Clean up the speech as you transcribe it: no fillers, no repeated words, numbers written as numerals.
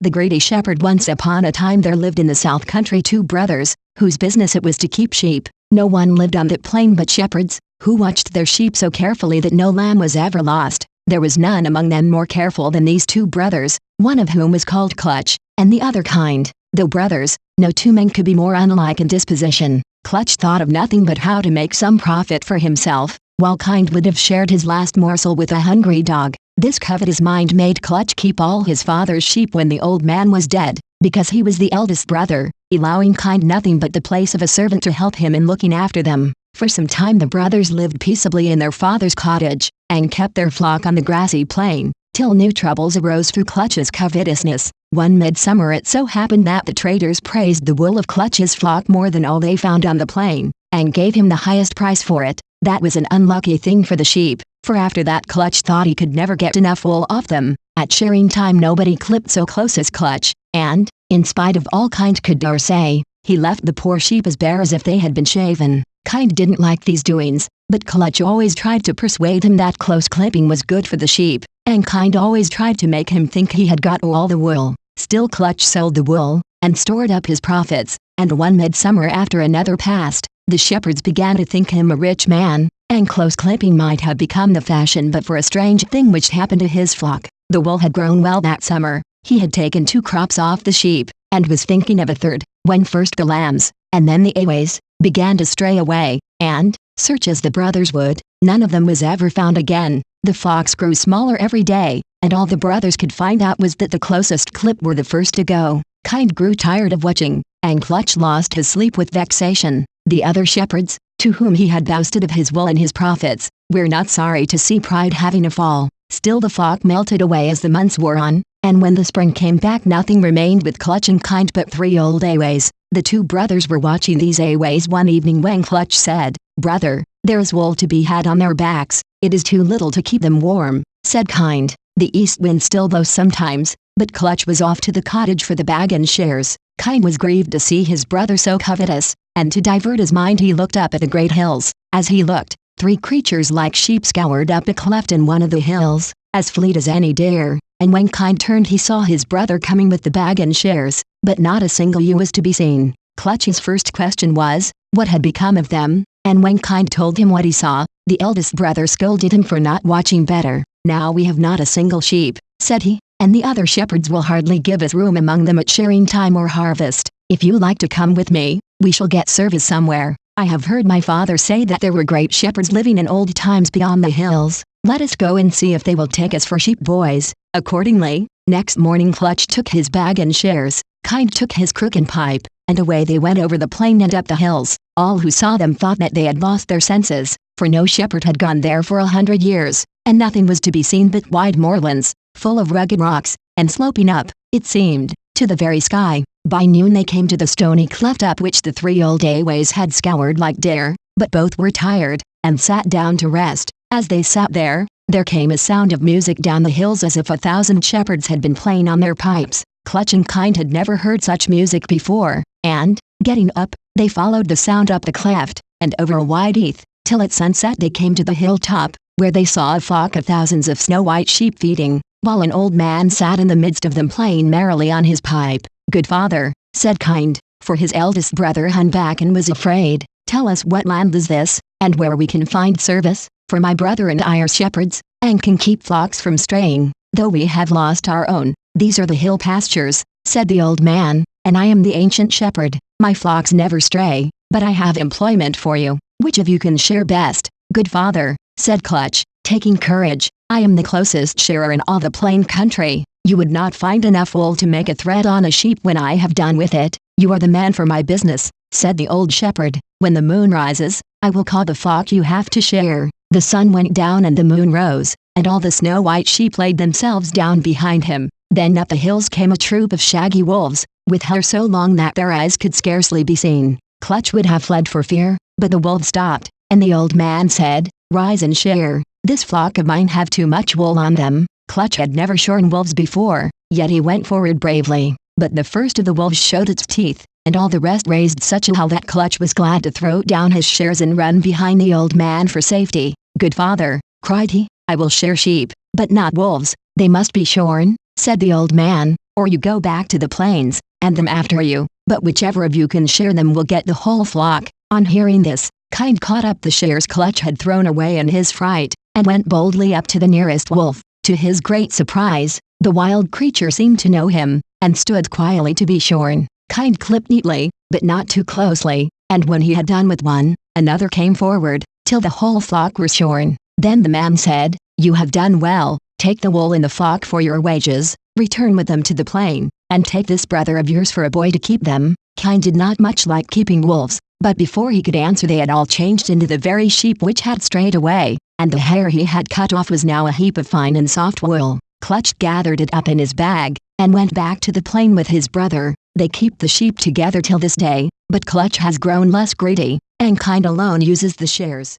The greedy shepherd. Once upon a time there lived in the south country two brothers, whose business it was to keep sheep. No one lived on that plain but shepherds, who watched their sheep so carefully that no lamb was ever lost. There was none among them more careful than these two brothers, one of whom was called Clutch, and the other Kind. Though brothers, no two men could be more unlike in disposition. Clutch thought of nothing but how to make some profit for himself, while Kind would have shared his last morsel with a hungry dog. This covetous mind made Clutch keep all his father's sheep when the old man was dead, because he was the eldest brother, allowing Kind nothing but the place of a servant to help him in looking after them. For some time the brothers lived peaceably in their father's cottage, and kept their flock on the grassy plain, till new troubles arose through Clutch's covetousness. One midsummer it so happened that the traders praised the wool of Clutch's flock more than all they found on the plain, and gave him the highest price for it. That was an unlucky thing for the sheep, for after that Clutch thought he could never get enough wool off them. At shearing time nobody clipped so close as Clutch, and, in spite of all Kind could dare say, he left the poor sheep as bare as if they had been shaven. Kind didn't like these doings, but Clutch always tried to persuade him that close clipping was good for the sheep, and Kind always tried to make him think he had got all the wool. Still Clutch sold the wool, and stored up his profits, and one midsummer after another passed, the shepherds began to think him a rich man, and close clipping might have become the fashion but for a strange thing which happened to his flock. The wool had grown well that summer. He had taken 2 crops off the sheep, and was thinking of a third, when first the lambs, and then the ewes, began to stray away, and, search as the brothers would, none of them was ever found again. The flocks grew smaller every day, and all the brothers could find out was that the closest clip were the first to go. Kind grew tired of watching, and Clutch lost his sleep with vexation. The other shepherds, to whom he had boasted of his wool and his profits, were not sorry to see pride having a fall. Still the flock melted away as the months wore on, and when the spring came back nothing remained with Clutch and Kind but 3 old ewes. The 2 brothers were watching these ewes one evening when Clutch said, "Brother, there is wool to be had on their backs. It is too little to keep them warm," said Kind. The east wind still blows sometimes, but Clutch was off to the cottage for the bag and shares. Kind was grieved to see his brother so covetous, and to divert his mind he looked up at the great hills. As he looked, 3 creatures like sheep scoured up a cleft in one of the hills, as fleet as any deer, and when Kind turned he saw his brother coming with the bag and shares, but not a single ewe was to be seen. Clutch's first question was, what had become of them, and when Kind told him what he saw, the eldest brother scolded him for not watching better. "Now we have not a single sheep," said he, "and the other shepherds will hardly give us room among them at shearing time or harvest. If you like to come with me, we shall get service somewhere. I have heard my father say that there were great shepherds living in old times beyond the hills. Let us go and see if they will take us for sheep boys." Accordingly, next morning Clutch took his bag and shares, Kind took his crook and pipe, and away they went over the plain and up the hills. All who saw them thought that they had lost their senses, for no shepherd had gone there for 100 years, and nothing was to be seen but wide moorlands, full of rugged rocks, and sloping up, it seemed, to the very sky. By noon they came to the stony cleft up which the 3 old ewes had scoured like deer, but both were tired, and sat down to rest. As they sat there came a sound of music down the hills as if 1,000 shepherds had been playing on their pipes. Clutch and Kind had never heard such music before, and, getting up, they followed the sound up the cleft, and over a wide heath, till at sunset they came to the hilltop, where they saw a flock of thousands of snow-white sheep feeding, while an old man sat in the midst of them playing merrily on his pipe. "Good father," said Kind, for his eldest brother hung back and was afraid, "tell us what land is this, and where we can find service, for my brother and I are shepherds, and can keep flocks from straying, though we have lost our own." "These are the hill pastures," said the old man, "and I am the ancient shepherd. My flocks never stray, but I have employment for you. Which of you can share best?" "Good father," said Clutch, taking courage, "I am the closest sharer in all the plain country. You would not find enough wool to make a thread on a sheep when I have done with it. You are the man for my business," said the old shepherd. "When the moon rises, I will call the flock you have to share." The sun went down and the moon rose, and all the snow-white sheep laid themselves down behind him. Then up the hills came a troop of shaggy wolves, with hair so long that their eyes could scarcely be seen. Clutch would have fled for fear, but the wolves stopped, and the old man said, "Rise and share. This flock of mine have too much wool on them." Clutch had never shorn wolves before, yet he went forward bravely. But the first of the wolves showed its teeth, and all the rest raised such a howl that Clutch was glad to throw down his shares and run behind the old man for safety. "Good father," cried he, "I will share sheep, but not wolves." "They must be shorn," said the old man, or you go back to the plains, and them after you, but whichever of you can share them will get the whole flock." On hearing this, Kind caught up the shares Clutch had thrown away in his fright, and went boldly up to the nearest wolf. To his great surprise, the wild creature seemed to know him, and stood quietly to be shorn. Kind clipped neatly, but not too closely, and when he had done with one, another came forward, till the whole flock were shorn. Then the man said, "You have done well. Take the wool in the flock for your wages, return with them to the plain, and take this brother of yours for a boy to keep them." Kind did not much like keeping wolves, but before he could answer they had all changed into the very sheep which had strayed away, and the hair he had cut off was now a heap of fine and soft wool. Clutch gathered it up in his bag, and went back to the plain with his brother. They keep the sheep together till this day, but Clutch has grown less greedy, and Kind alone uses the shares.